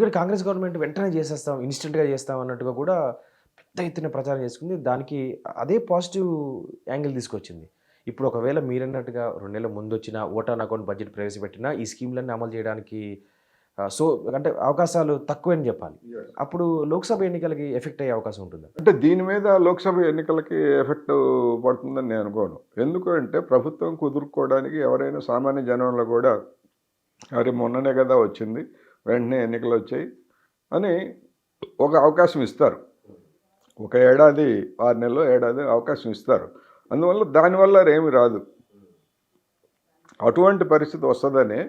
ఎందుకంటే కాంగ్రెస్ గవర్నమెంట్ వెంటనే చేసేస్తాం, ఇన్‌స్టంట్‌గా చేస్తాం అన్నట్టుగా కూడా పెద్ద ఎత్తున ప్రచారం చేసుకుంది. దానికి అదే పాజిటివ్ యాంగిల్ తీసుకొచ్చింది. ఇప్పుడు ఒకవేళ మీరన్నట్టుగా 2 నెలల ముందొచ్చిన ఓట్ ఆన్ అకౌంట్ బడ్జెట్ ప్రవేశపెట్టినా ఈ స్కీమ్‌లన్నీ అమలు చేయడానికి సో అంటే అవకాశాలు తక్కువని చెప్పాలి. అప్పుడు లోక్‌సభ ఎన్నికలకి ఎఫెక్ట్ అయ్యే అవకాశం ఉంటుందా? అంటే దీని మీద లోక్సభ ఎన్నికలకి ఎఫెక్ట్ పడుతుందని నేను అనుకోను. ఎందుకంటే ప్రభుత్వం కుదుర్చుకోవడానికి ఎవరైనా సామాన్య జనంలో కూడా అరే మొన్ననే కదా వచ్చింది, వెంటనే ఎన్నికలు వచ్చాయి అని ఒక అవకాశం ఇస్తారు. ఒక ఏడాది 6 నెలలు ఏడాది అవకాశం ఇస్తారు. అందువల్ల దానివల్ల ఏమి రాదు. అటువంటి పరిస్థితి వస్తుందని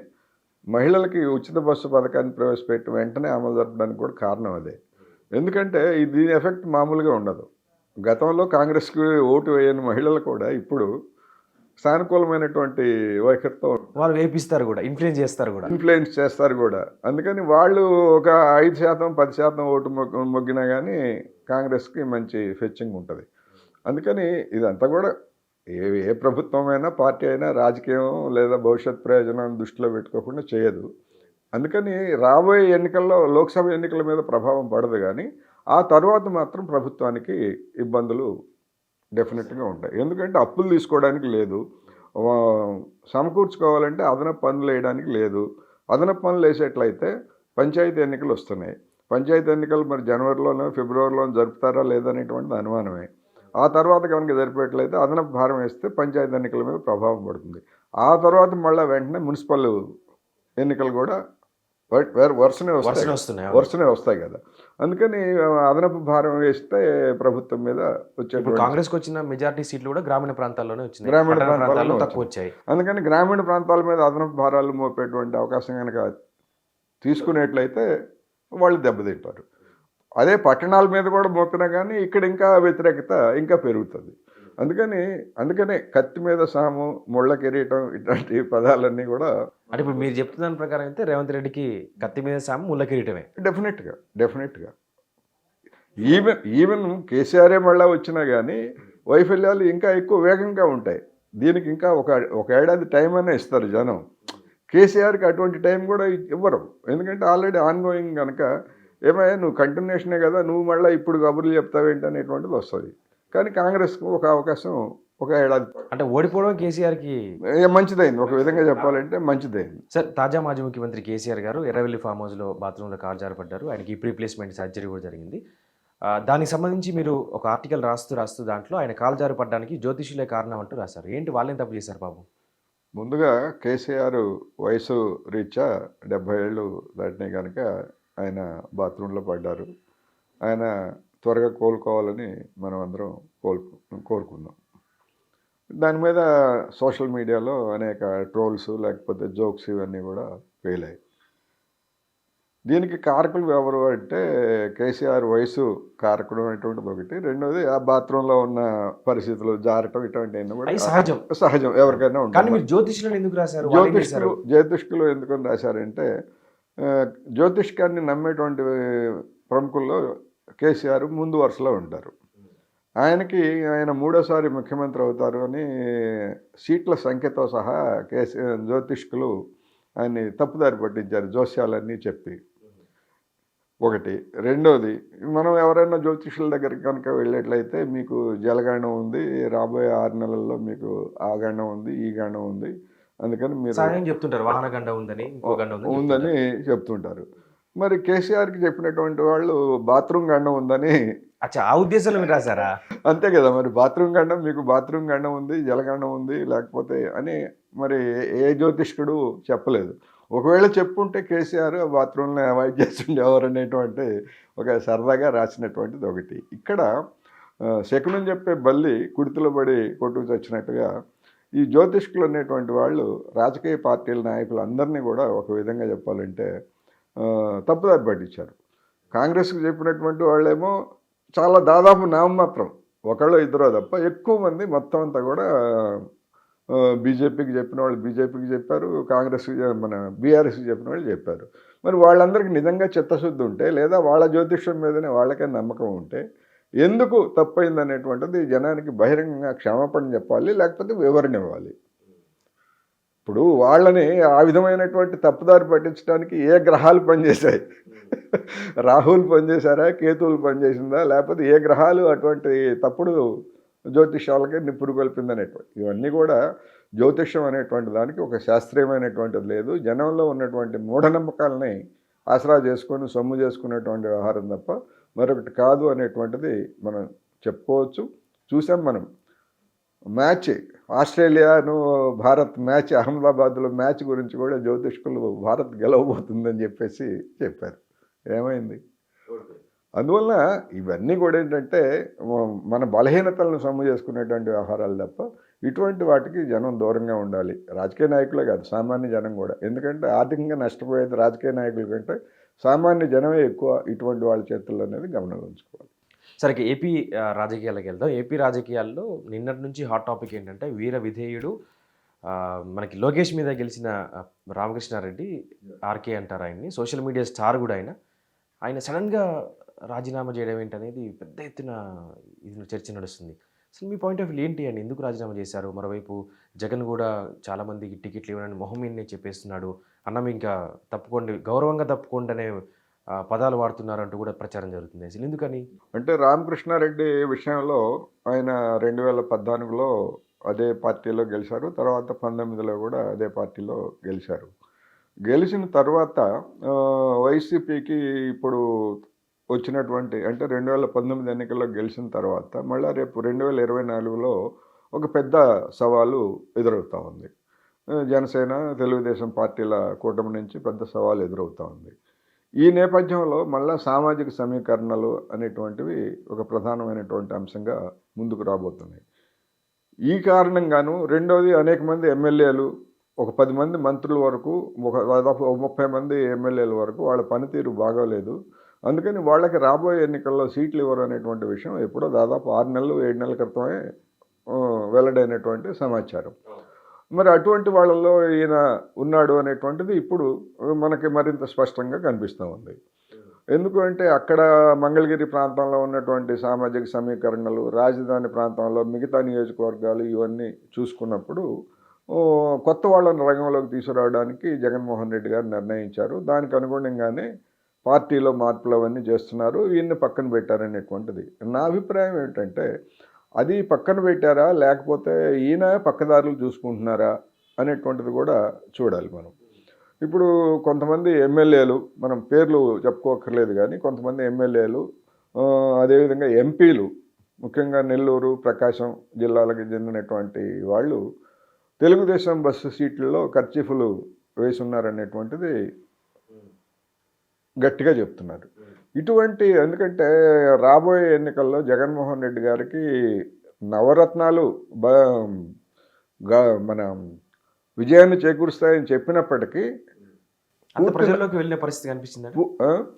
మహిళలకి ఉచిత బస్సు పథకాన్ని ప్రవేశపెట్టి వెంటనే అమలు జరపడానికి కూడా కారణం అదే. ఎందుకంటే దీని ఎఫెక్ట్ మామూలుగా ఉండదు. గతంలో కాంగ్రెస్కి ఓటు వేయని మహిళలు కూడా ఇప్పుడు సానుకూలమైనటువంటి వైఖరితో వాళ్ళు వేపిస్తారు కూడా, ఇన్ఫ్లుయెన్స్ చేస్తారు కూడా. అందుకని వాళ్ళు ఒక 5%, 10% ఓటు మొగ్గినా కానీ కాంగ్రెస్కి మంచి ఫెచ్చింగ్ ఉంటుంది. అందుకని ఇదంతా కూడా ఏ ప్రభుత్వమైనా పార్టీ అయినా రాజకీయం లేదా భవిష్యత్ ప్రయోజనాన్ని దృష్టిలో పెట్టుకోకుండా చేయదు. అందుకని రాబోయే ఎన్నికల్లో లోక్సభ ఎన్నికల మీద ప్రభావం పడదు, కానీ ఆ తర్వాత మాత్రం ప్రభుత్వానికి ఇబ్బందులు డెఫినెట్గా ఉంటాయి. ఎందుకంటే అప్పులు తీసుకోవడానికి లేదు, సమకూర్చుకోవాలంటే అదనపు పనులు వేయడానికి లేదు. అదనపు పనులు వేసేట్లయితే పంచాయతీ ఎన్నికలు వస్తున్నాయి. పంచాయతీ ఎన్నికలు మరి జనవరిలోనో ఫిబ్రవరిలోనో జరుపుతారా లేదనేటువంటిది అనుమానమే. ఆ తర్వాత కనుక జరిపేట్లయితే అదనపు భారం వేస్తే పంచాయతీ ఎన్నికల మీద ప్రభావం పడుతుంది. ఆ తర్వాత మళ్ళీ వెంటనే మున్సిపల్ ఎన్నికలు కూడా వరుసనే వస్తాయి కదా. అందుకని అదనపు భారం వేస్తే ప్రభుత్వం మీద వచ్చే కాంగ్రెస్కి వచ్చిన మెజారిటీ సీట్లు కూడా గ్రామీణ ప్రాంతాల్లోనే వచ్చినాయి, గ్రామీణ ప్రాంతాల్లో తక్కువ వచ్చాయి. అందుకని గ్రామీణ ప్రాంతాల మీద అదనపు భారాలు మోపేటువంటి అవకాశం కనుక తీసుకునేట్లయితే వాళ్ళు దెబ్బతింటారు. అదే పట్టణాల మీద కూడా మోపినా కానీ ఇక్కడ ఇంకా వ్యతిరేకత ఇంకా పెరుగుతుంది. అందుకనే కత్తి మీద సాము, ముళ్ళ కిరీటం ఇట్లాంటి పదాలన్నీ కూడా అంటే ఇప్పుడు మీరు చెప్తున్న దాని ప్రకారం అయితే రేవంత్ రెడ్డికి కత్తి మీద సాము, ముళ్ళ కిరీటమే. డెఫినెట్గా ఈవెన్ కేసీఆరే మళ్ళీ వచ్చినా కానీ వైఫల్యాలు ఇంకా ఎక్కువ వేగంగా ఉంటాయి. దీనికి ఇంకా ఒక ఏడాది టైం అనే ఇస్తారు జనం. కేసీఆర్కి అటువంటి టైం కూడా ఇవ్వరు. ఎందుకంటే ఆల్రెడీ ఆన్గోయింగ్ కనుక ఏమయ్యా నువ్వు కంటిన్యూషనే కదా, నువ్వు మళ్ళీ ఇప్పుడు కబుర్లు చెప్తావేంటి అనేటువంటిది వస్తుంది. కానీ కాంగ్రెస్కు ఒక అవకాశం ఒక ఏడాది అంటే ఓడిపోవడం కేసీఆర్కి మంచిదైంది, ఒక విధంగా చెప్పాలంటే మంచిదైంది. సార్, తాజా మాజీ ముఖ్యమంత్రి కేసీఆర్ గారు ఎర్రవెల్లి ఫామ్ హౌస్లో బాత్రూంలో కాలు జారపడ్డారు. ఆయనకి రీప్లేస్మెంట్ సర్జరీ కూడా జరిగింది. దానికి సంబంధించి మీరు ఒక ఆర్టికల్ రాస్తూ దాంట్లో ఆయన కాలు జారపడడానికి జ్యోతిషులే కారణం అంటూ రాశారు. ఏంటి, వాళ్ళేం తప్పు చేశారు బాబు? ముందుగా కేసీఆర్ వయసు రీత్యా 70 ఏళ్ళు దాటినాయి కనుక ఆయన బాత్రూంలో పడ్డారు. ఆయన త్వరగా కోలుకోవాలని మనం అందరం కోరుకుందాం. దాని మీద సోషల్ మీడియాలో అనేక ట్రోల్స్ లేకపోతే జోక్స్ ఇవన్నీ కూడా ఫెయిల్. దీనికి కారకులు ఎవరు అంటే కేసీఆర్ వయసు కారకుడు అనేటువంటిది ఒకటి. రెండోది ఆ బాత్రూంలో ఉన్న పరిస్థితులు జారటం ఇటువంటివన్నీ కూడా సహజం ఎవరికైనా ఉంటుంది. జ్యోతిష్కులు ఎందుకు రాశారు? జ్యోతిష్కులు ఎందుకని రాశారంటే జ్యోతిష్కాన్ని నమ్మేటువంటి ప్రముఖుల్లో కేసీఆర్ ముందు వరుసలో ఉంటారు. ఆయన మూడోసారి ముఖ్యమంత్రి అవుతారు అని సీట్ల సంఖ్యతో సహా జ్యోతిష్కులు ఆయన్ని తప్పుదారి పట్టించారు జోస్యాలన్నీ చెప్పి. ఒకటి. రెండోది, మనం ఎవరైనా జ్యోతిష్యుల దగ్గరికి కనుక వెళ్ళేట్లయితే మీకు జలగండం ఉంది, రాబోయే 6 నెలల్లో మీకు ఆ గండం ఉంది, ఈ గండం ఉంది, అందుకని మీరు చెప్తుంటారు వాహన గండం ఉందని చెప్తుంటారు. మరి కేసీఆర్కి చెప్పినటువంటి వాళ్ళు బాత్రూమ్ గండం ఉందని ఆ ఉద్దేశంలో మీరు రాశారా? అంతే కదా, మరి బాత్రూమ్ గండం, మీకు బాత్రూమ్ గండం ఉంది, జలగండం ఉంది లేకపోతే అని మరి ఏ జ్యోతిష్కుడు చెప్పలేదు. ఒకవేళ చెప్పుంటే కేసీఆర్ బాత్రూమ్లో అవాయిడ్ చేస్తుండేవారు అనేటువంటి ఒక సరదాగా రాసినటువంటిది ఒకటి. ఇక్కడ శకునం చెప్పే బల్లి కుడితిలో పడి కొట్టుకు చచ్చినట్టుగా ఈ జ్యోతిష్కులు అనేటువంటి వాళ్ళు రాజకీయ పార్టీల నాయకులు అందరినీ కూడా ఒక విధంగా చెప్పాలంటే తప్పుదారి పట్టించారు. కాంగ్రెస్కి చెప్పినటువంటి వాళ్ళేమో చాలా దాదాపు నామమాత్రం, ఒకళ్ళు ఇద్దరో తప్ప ఎక్కువ మంది మొత్తం అంతా కూడా బీజేపీకి చెప్పిన వాళ్ళు బీజేపీకి చెప్పారు, కాంగ్రెస్కి బీఆర్ఎస్కి చెప్పిన వాళ్ళు చెప్పారు. మరి వాళ్ళందరికీ నిజంగా చిత్తశుద్ధి ఉంటే లేదా వాళ్ళ జ్యోతిష్యం మీదనే వాళ్ళకే నమ్మకం ఉంటే ఎందుకు తప్పైంది అనేటువంటిది జనానికి బహిరంగంగా క్షమాపణ చెప్పాలి, లేకపోతే వివరణ ఇవ్వాలి. ఇప్పుడు వాళ్ళని ఆ విధమైనటువంటి తప్పుదారి పట్టించడానికి ఏ గ్రహాలు పనిచేశాయి? రాహుల్ పనిచేశారా, కేతువులు పనిచేసిందా, లేకపోతే ఏ గ్రహాలు అటువంటి తప్పుడు జ్యోతిష్యాలకే నిప్పురు కలిపిందనేటువంటి ఇవన్నీ కూడా జ్యోతిష్యం అనేటువంటి దానికి ఒక శాస్త్రీయమైనటువంటిది లేదు. జనంలో ఉన్నటువంటి మూఢనమ్మకాలని ఆసరా చేసుకొని సొమ్ము చేసుకునేటువంటి వ్యవహారం తప్ప మరొకటి కాదు అనేటువంటిది మనం చెప్పుకోవచ్చు. చూసాం మనం మ్యాచ్ ఆస్ట్రేలియాను భారత్ మ్యాచ్, అహ్మదాబాద్లో మ్యాచ్ గురించి కూడా జ్యోతిష్కులు భారత్ గెలవబోతుందని చెప్పేసి చెప్పారు. ఏమైంది? అందువల్ల ఇవన్నీ కూడా ఏంటంటే మన బలహీనతలను సొమ్ము చేసుకునేటువంటి వ్యవహారాలు తప్ప ఇటువంటి వాటికి జనం దూరంగా ఉండాలి. రాజకీయ నాయకులే కాదు, సామాన్య జనం కూడా. ఎందుకంటే ఆర్థికంగా నష్టపోయేది రాజకీయ నాయకుల కంటే సామాన్య జనమే ఎక్కువ ఇటువంటి వాళ్ళ చేతుల్లో అనేది గమనంలో ఉంచుకోవాలి. సరే, ఏపీ రాజకీయాలకు వెళ్దాం. ఏపీ రాజకీయాల్లో నిన్నటి నుంచి హాట్ టాపిక్ ఏంటంటే వీర విధేయుడు మనకి లోకేష్ మీద గెలిచిన రామకృష్ణారెడ్డి, ఆర్కే అంటారు ఆయన్ని, సోషల్ మీడియా స్టార్ కూడా ఆయన సడన్గా రాజీనామా చేయడం ఏంటనేది పెద్ద ఎత్తున ఇది చర్చ నడుస్తుంది. అసలు మీ పాయింట్ ఆఫ్ వ్యూ ఏంటి అండి? ఎందుకు రాజీనామా చేశారు? మరోవైపు జగన్ కూడా చాలామందికి టికెట్లు ఇవ్వడానికి మొహం మీదనే చెప్పేస్తున్నాడు. అన్నం ఇంకా తప్పుకోండి, గౌరవంగా తప్పుకోండి అనే పదాలు వాడుతున్నారంటూ కూడా ప్రచారం జరుగుతుంది. అసలు ఎందుకని? అంటే రామకృష్ణారెడ్డి విషయంలో ఆయన 2014లో అదే పార్టీలో గెలిచారు. తర్వాత 19లో కూడా అదే పార్టీలో గెలిచారు. గెలిచిన తర్వాత వైసీపీకి ఇప్పుడు వచ్చినటువంటి అంటే 2019 ఎన్నికల్లో గెలిచిన తర్వాత మళ్ళీ రేపు 2024లో ఒక పెద్ద సవాలు ఎదురవుతూ ఉంది. జనసేన, తెలుగుదేశం పార్టీల కూటమి నుంచి పెద్ద సవాలు ఎదురవుతూ ఉంది. ఈ నేపథ్యంలో మళ్ళా సామాజిక సమీకరణలు అనేటువంటివి ఒక ప్రధానమైనటువంటి అంశంగా ముందుకు రాబోతున్నాయి. ఈ కారణంగాను రెండోది అనేక మంది ఎమ్మెల్యేలు, ఒక 10 మంది మంత్రుల వరకు, దాదాపు 30 మంది ఎమ్మెల్యేల వరకు వాళ్ళ పనితీరు బాగోలేదు. అందుకని వాళ్ళకి రాబోయే ఎన్నికల్లో సీట్లు ఇవ్వరు అనేటువంటి విషయం ఎప్పుడో దాదాపు 6 నెలలు 7 నెలల క్రితమే వెల్లడైనటువంటి సమాచారం. మరి అటువంటి వాళ్ళల్లో ఈయన ఉన్నాడు అనేటువంటిది ఇప్పుడు మనకి మరింత స్పష్టంగా కనిపిస్తూ ఉంది. ఎందుకంటే అక్కడ మంగళగిరి ప్రాంతంలో ఉన్నటువంటి సామాజిక సమీకరణలు, రాజధాని ప్రాంతంలో మిగతా నియోజకవర్గాలు ఇవన్నీ చూసుకున్నప్పుడు కొత్త వాళ్ళని రంగంలోకి తీసుకురావడానికి జగన్మోహన్ రెడ్డి గారు నిర్ణయించారు. దానికి అనుగుణంగానే పార్టీలో మార్పులు అవన్నీ చేస్తున్నారు. ఈయన్ని పక్కన పెట్టారనేటువంటిది నా అభిప్రాయం ఏంటంటే, అది పక్కన పెట్టారా లేకపోతే ఈయన పక్కదారులు చూసుకుంటున్నారా అనేటువంటిది కూడా చూడాలి మనం. ఇప్పుడు కొంతమంది ఎమ్మెల్యేలు, మనం పేర్లు చెప్పుకోకర్లేదు కానీ కొంతమంది ఎమ్మెల్యేలు, అదేవిధంగా ఎంపీలు, ముఖ్యంగా నెల్లూరు, ప్రకాశం జిల్లాలకు చెందినటువంటి వాళ్ళు తెలుగుదేశం బస్సు సీట్లలో కర్చీఫ్లు వేసి ఉన్నారనేటువంటిది గట్టిగా చెప్తున్నారు. ఇటువంటి ఎందుకంటే రాబోయే ఎన్నికల్లో జగన్మోహన్ రెడ్డి గారికి నవరత్నాలు మన విజయాన్ని చేకూరుస్తాయని చెప్పినప్పటికీ అంత ప్రజల్లోకి వెళ్ళిన పరిస్థితి కనిపించిందా?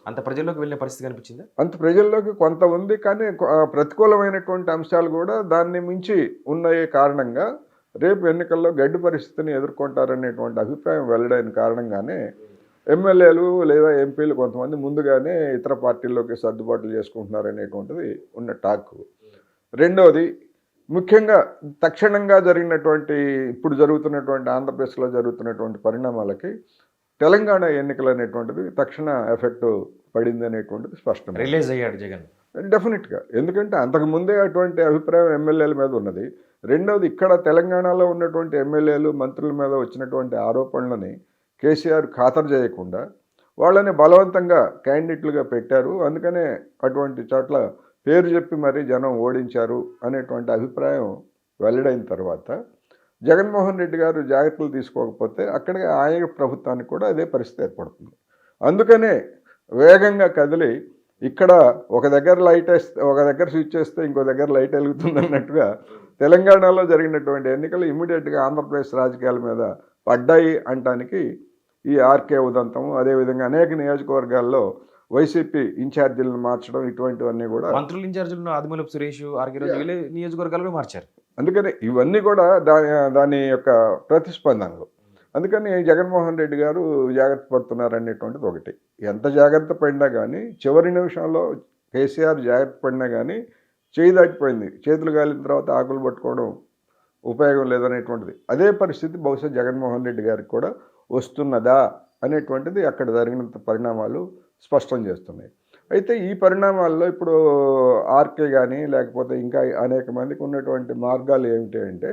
అంత ప్రజల్లోకి వెళ్ళిన పరిస్థితి కనిపించిందా? అంత ప్రజల్లోకి కొంత ఉంది, కానీ ప్రతికూలమైనటువంటి అంశాలు కూడా దాన్ని మించి ఉన్నాయి. కారణంగా రేపు ఎన్నికల్లో గడ్డు పరిస్థితిని ఎదుర్కొంటారనేటువంటి అభిప్రాయం వెల్లడైన కారణంగానే ఎమ్మెల్యేలు లేదా ఎంపీలు కొంతమంది ముందుగానే ఇతర పార్టీల్లోకి సర్దుబాట్లు చేసుకుంటున్నారనేటువంటిది ఉన్న టాక్. రెండవది, ముఖ్యంగా తక్షణంగా జరిగినటువంటి ఇప్పుడు జరుగుతున్నటువంటి ఆంధ్రప్రదేశ్లో జరుగుతున్నటువంటి పరిణామాలకి తెలంగాణ ఎన్నికలు అనేటువంటిది తక్షణ ఎఫెక్ట్ పడింది అనేటువంటిది స్పష్టం. రిలీజ్ అయ్యాడు జగన్ డెఫినెట్గా. ఎందుకంటే అంతకుముందే అటువంటి అభిప్రాయం ఎమ్మెల్యేల మీద ఉన్నది. రెండవది, ఇక్కడ తెలంగాణలో ఉన్నటువంటి ఎమ్మెల్యేలు, మంత్రుల మీద వచ్చినటువంటి ఆరోపణలని కేసీఆర్ ఖాతరు చేయకుండా వాళ్ళని బలవంతంగా క్యాండిడేట్లుగా పెట్టారు. అందుకనే అటువంటి చోట్ల పేరు చెప్పి మరీ జనం ఓడించారు అనేటువంటి అభిప్రాయం వెల్లడైన తర్వాత జగన్మోహన్ రెడ్డి గారు జాగ్రత్తలు తీసుకోకపోతే అక్కడికి ఆయన ప్రభుత్వానికి కూడా అదే పరిస్థితి ఏర్పడుతుంది. అందుకనే వేగంగా కదిలి ఇక్కడ ఒక దగ్గర లైట్ వేస్తే, ఒక దగ్గర స్విచ్ వేస్తే ఇంకో దగ్గర లైట్ వెలుగుతుంది అన్నట్టుగా తెలంగాణలో జరిగినటువంటి ఎన్నికలు ఇమ్మీడియట్గా ఆంధ్రప్రదేశ్ రాజకీయాల మీద పడ్డాయి అనటానికి ఈ ఆర్కే ఉదంతం, అదేవిధంగా అనేక నియోజకవర్గాల్లో వైసీపీ ఇన్ఛార్జీలను మార్చడం, ఇటువంటివన్నీ కూడా మంత్రులు ఇన్ఛార్జీలను ఆదిమూలపు సురేష్, ఆర్కే రోజు నియోజకవర్గాల్లో మార్చారు. అందుకని ఇవన్నీ కూడా దాని యొక్క ప్రతిస్పందనలు. అందుకని జగన్మోహన్ రెడ్డి గారు జాగ్రత్త పడుతున్నారు అనేటువంటిది ఒకటి. ఎంత జాగ్రత్త పడినా కానీ చివరి నిమిషంలో కేసీఆర్ జాగ్రత్త పడినా కానీ చేయి దాటిపోయింది. చేతులు కాలిన తర్వాత ఆకులు పట్టుకోవడం ఉపయోగం లేదనేటువంటిది. అదే పరిస్థితి బహుశా జగన్మోహన్ రెడ్డి గారికి కూడా వస్తున్నదా అనేటువంటిది అక్కడ జరిగిన పరిణామాలు స్పష్టం చేస్తున్నాయి. అయితే ఈ పరిణామాల్లో ఇప్పుడు ఆర్కే కానీ లేకపోతే ఇంకా అనేక మందికి ఉన్నటువంటి మార్గాలు ఏమిటి అంటే,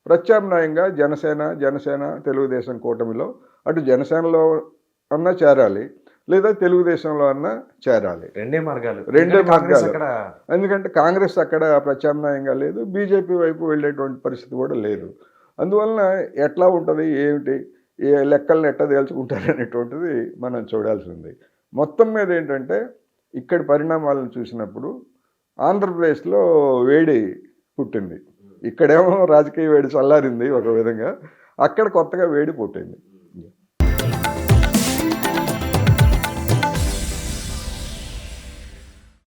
ప్రత్యామ్నాయంగా జనసేన తెలుగుదేశం కూటమిలో అటు జనసేనలో అన్నా చేరాలి, లేదా తెలుగుదేశంలో అన్నా చేరాలి. రెండే మార్గాలు. రెండే కాంగ్రెస్ మార్గాలు. అక్కడ ఎందుకంటే కాంగ్రెస్ అక్కడ ప్రత్యామ్నాయంగా లేదు, బీజేపీ వైపు వెళ్ళేటువంటి పరిస్థితి కూడా లేదు. అందువలన ఎట్లా ఉంటుంది ఏమిటి, ఏ లెక్కలను ఎట్లా తేల్చుకుంటారు అనేటువంటిది మనం చూడాల్సి ఉంది. మొత్తం మీద ఏంటంటే ఇక్కడి పరిణామాలను చూసినప్పుడు ఆంధ్రప్రదేశ్లో వేడి పుట్టింది. ఇక్కడేమో రాజకీయ వేడి చల్లారింది ఒక విధంగా, అక్కడ కొత్తగా వేడి పుట్టింది.